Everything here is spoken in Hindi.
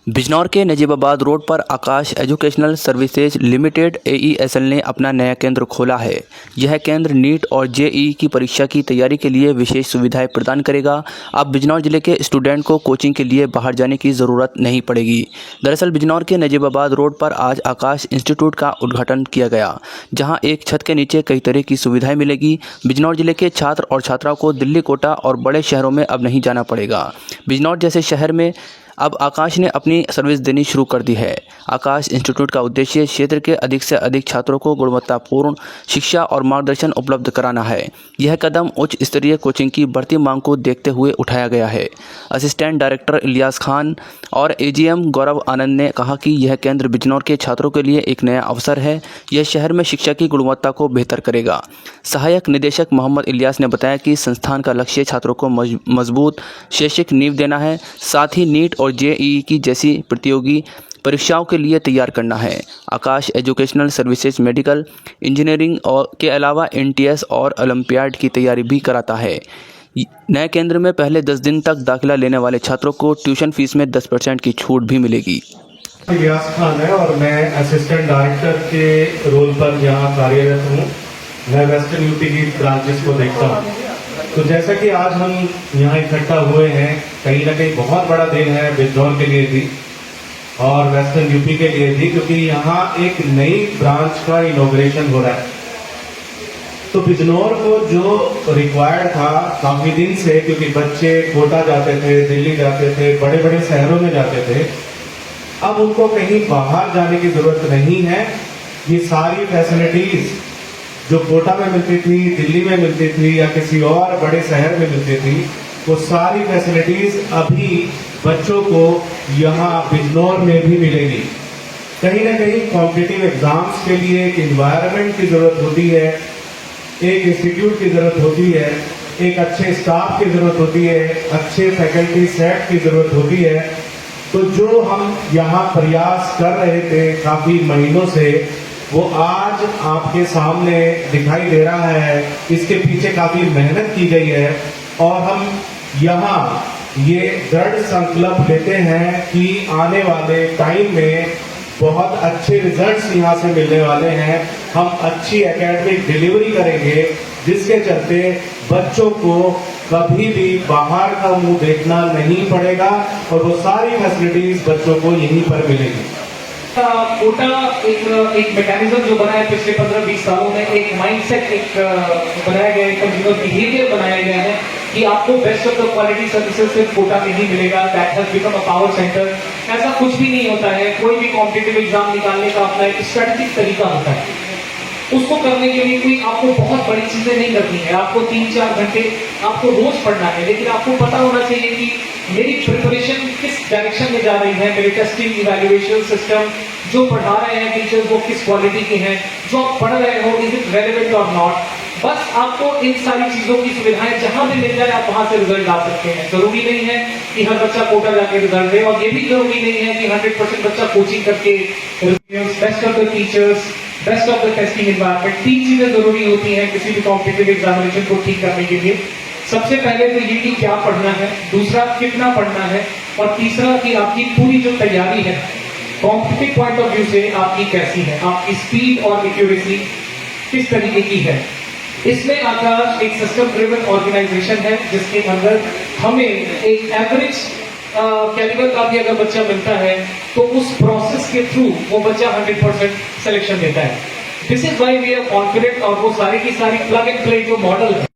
बिजनौर के नजीबाबाद रोड पर आकाश एजुकेशनल सर्विसेज लिमिटेड AESL ने अपना नया केंद्र खोला है। यह केंद्र नीट और JEE की परीक्षा की तैयारी के लिए विशेष सुविधाएं प्रदान करेगा। अब बिजनौर जिले के स्टूडेंट को कोचिंग के लिए बाहर जाने की ज़रूरत नहीं पड़ेगी। दरअसल बिजनौर के नजीबाबाद रोड पर आज आकाश इंस्टीट्यूट का उद्घाटन किया गया, जहां एक छत के नीचे कई तरह की सुविधाएं मिलेगी। बिजनौर जिले के छात्र और छात्राओं को दिल्ली, कोटा और बड़े शहरों में अब नहीं जाना पड़ेगा। बिजनौर जैसे शहर में अब आकाश ने अपनी सर्विस देनी शुरू कर दी है। आकाश इंस्टीट्यूट का उद्देश्य क्षेत्र के अधिक से अधिक छात्रों को गुणवत्तापूर्ण शिक्षा और मार्गदर्शन उपलब्ध कराना है। यह कदम उच्च स्तरीय कोचिंग की बढ़ती मांग को देखते हुए उठाया गया है। असिस्टेंट डायरेक्टर इलियास खान और AGM गौरव आनंद ने कहा कि यह केंद्र बिजनौर के छात्रों के लिए एक नया अवसर है। यह शहर में शिक्षा की गुणवत्ता को बेहतर करेगा। सहायक निदेशक मोहम्मद इलियास ने बताया कि संस्थान का लक्ष्य छात्रों को मजबूत शैक्षिक नींव देना है, साथ ही नीट और JEE की जैसी प्रतियोगी परीक्षाओं के लिए तैयार करना है। आकाश एजुकेशनल सर्विसेज मेडिकल इंजीनियरिंग और के अलावा NTS और ओलंपियाड की तैयारी भी कराता है। नए केंद्र में पहले 10 दिन तक दाखिला लेने वाले छात्रों को ट्यूशन फीस में 10% की छूट भी मिलेगी। इलियास खान है और मैं असिस्टेंट डायरेक्टर के रोल पर यहाँ कार्यरत हूँ। मैं वेस्टर्न यूपी की ब्रांचेस को देखता हूँ। तो जैसा कि आज हम यहाँ इकट्ठा हुए हैं, कहीं ना कहीं बहुत बड़ा दिन है बिजनौर के लिए भी और वेस्टर्न यूपी के लिए भी, क्योंकि यहाँ एक नई ब्रांच का इनॉग्रेशन हो रहा है। तो बिजनौर को जो रिक्वायर्ड था काफी दिन से, क्योंकि बच्चे कोटा जाते थे, दिल्ली जाते थे, बड़े बड़े शहरों में जाते थे, अब उनको कहीं बाहर जाने की जरूरत नहीं है। ये सारी फैसिलिटीज जो कोटा में मिलती थी, दिल्ली में मिलती थी या किसी और बड़े शहर में मिलती थी, वो सारी फैसिलिटीज अभी बच्चों को यहाँ बिजनौर में भी मिलेगी। कहीं ना कहीं कॉम्पिटिटिव एग्जाम्स के लिए एक इन्वायरमेंट की जरूरत होती है, एक इंस्टीट्यूट की जरूरत होती है, एक अच्छे स्टाफ की जरूरत होती है, अच्छे फैकल्टी सेट की जरूरत होती है। तो जो हम यहाँ प्रयास कर रहे थे काफी महीनों से, वो आज आपके सामने दिखाई दे रहा है। इसके पीछे काफी मेहनत की गई है और हम यहाँ ये दृढ़ संकल्प लेते हैं कि आने वाले टाइम में बहुत अच्छे रिजल्ट्स यहाँ से मिलने वाले हैं। हम अच्छी एकेडमिक डिलीवरी करेंगे, जिसके चलते बच्चों को कभी भी बाहर का मुंह देखना नहीं पड़ेगा और वो सारी फैसिलिटीज बच्चों को यहीं पर मिलेगी। कोटा एक मैकेनिज्म जो बना है पिछले 15-20 सालों में, एक माइंडसेट एक बनाया गया है, कंज्यूमर बिहेवियर बनाया गया है कि आपको best of the quality services सिर्फ कोटा में ही मिलेगा। That has become a power centre. ऐसा कुछ भी नहीं होता है। कोई भी कॉम्पिटिटिव एग्जाम निकालने का अपना एक स्ट्रेटेजिक तरीका होता है। उसको करने के लिए कोई आपको बहुत बड़ी चीजें नहीं करनी है। आपको 3-4 घंटे आपको रोज पढ़ना है, लेकिन आपको पता होना चाहिए कि मेरी प्रिपरेशन किस डायरेक्शन में जा रही है, मेरे टेस्टिंग इवैल्यूएशन सिस्टम जो पढ़ा रहे हैं टीचर्स वो किस क्वालिटी के हैं, जो आप पढ़ रहे हो इज इट रेलेवेंट और नॉट। बस आपको इन सारी चीजों की सुविधाएं जहां भी मिल जाए आप वहां से रिजल्ट ला सकते हैं। जरूरी नहीं है कि हर बच्चा कोटा जाके रिजल्ट दे, और ये भी जरूरी नहीं है कि 100% बच्चा कोचिंग करके best of the teachers, best of the testing environment. 3 चीजें जरूरी होती हैं किसी भी कॉम्पिटिटिव एग्जामिनेशन को ठीक करने के लिए। सबसे पहले तो ये कि क्या पढ़ना है, दूसरा कितना पढ़ना है, और तीसरा कि आपकी पूरी जो तैयारी है कॉम्पिटिटिव पॉइंट ऑफ व्यू से आपकी कैसी है, आपकी स्पीड और एक्यूरेसी किस तरीके की है। इसमें आकाश एक सिस्टम ड्रिवन ऑर्गेनाइजेशन है, जिसके अंदर हमें एक एवरेज कैलिबर का भी अगर बच्चा मिलता है तो उस प्रोसेस के थ्रू वो बच्चा 100% सिलेक्शन देता है। This is why we are confident. और वो सारी की सारी प्लग एंड प्ले जो मॉडल है